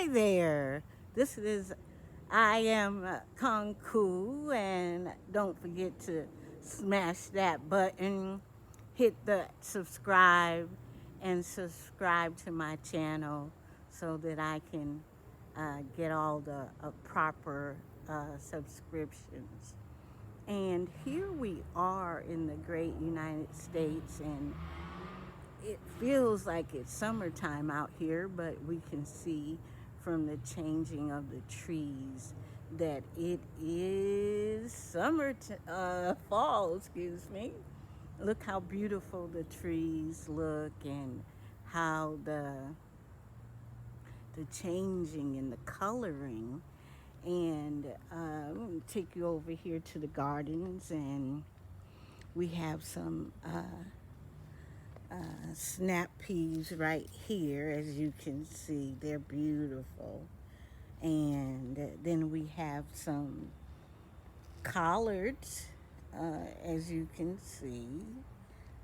Hi there. This is I am Kung Ku, and don't forget to smash that button, hit the subscribe, and subscribe to my channel so that I can get all the proper subscriptions. And here we are in the great United States, and it feels like it's summertime out here, but we can see from the changing of the trees that it is fall, excuse me. Look how beautiful the trees look, and how the changing and the coloring. And I'm going to take you over here to the gardens, and we have some snap peas right here. As you can see, they're beautiful. And then we have some collards, as you can see.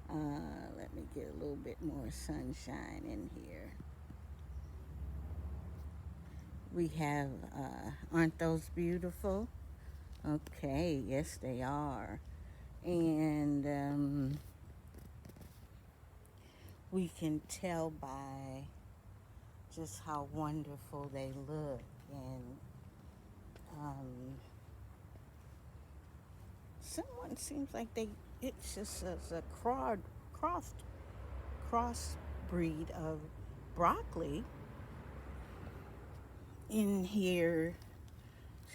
Let me get a little bit more sunshine in here. We have, aren't those beautiful? Okay, yes they are. And we can tell by just how wonderful they look. And someone seems like it's just a crossbreed of broccoli in here.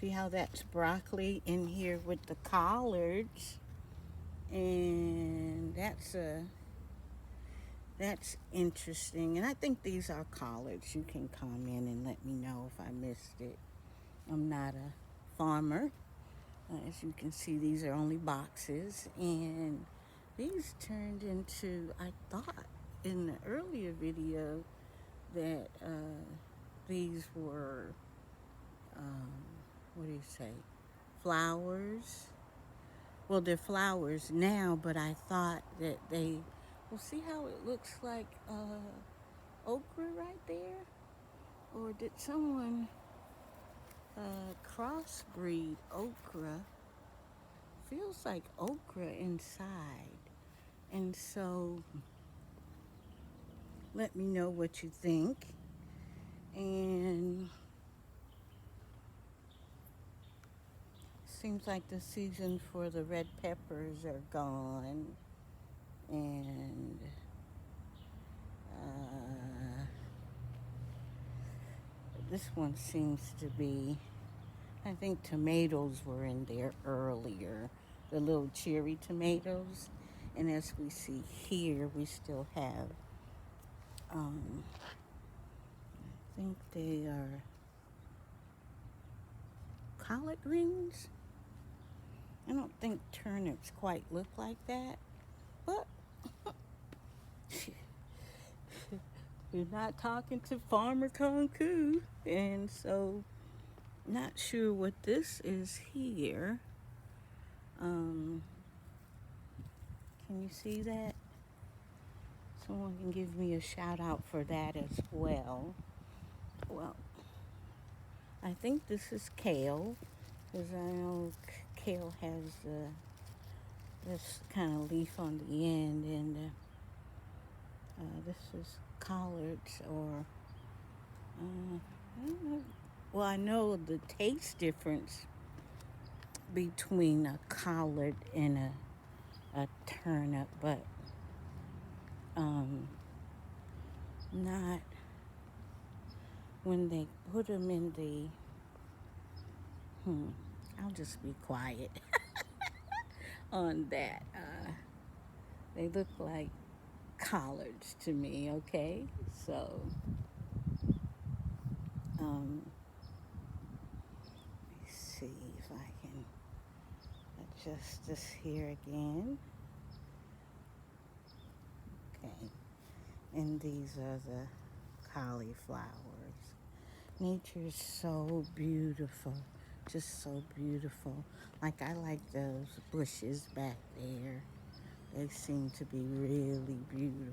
See how that's broccoli in here with the collards? And that's interesting. And I think these are collards. You can comment and let me know if I missed it. I'm not a farmer. As you can see, these are only boxes, and these turned into, I thought in the earlier video that these were, what do you say, flowers. Well, they're flowers now, but I thought that well, see how it looks like okra right there? Or did someone crossbreed okra? Feels like okra inside. And so let me know what you think. And seems like the season for the red peppers are gone. And this one seems to be, I think tomatoes were in there earlier, the little cherry tomatoes. And as we see here, we still have, I think they are collard greens. I don't think turnips quite look like that, but you're not talking to Farmer Kung Ku, and so not sure what this is here. Can you see that? Someone can give me a shout out for that as well. Well, I think this is kale, because I know kale has this kind of leaf on the end, and this is collards, or I don't know. Well, I know the taste difference between a collard and a turnip, but not when they put them in the, I'll just be quiet on that. They look like collards to me, okay? So, let me see if I can adjust this here again. Okay, and these are the cauliflowers. Nature is so beautiful, just so beautiful. Like, I like those bushes back there. They seem to be really beautiful.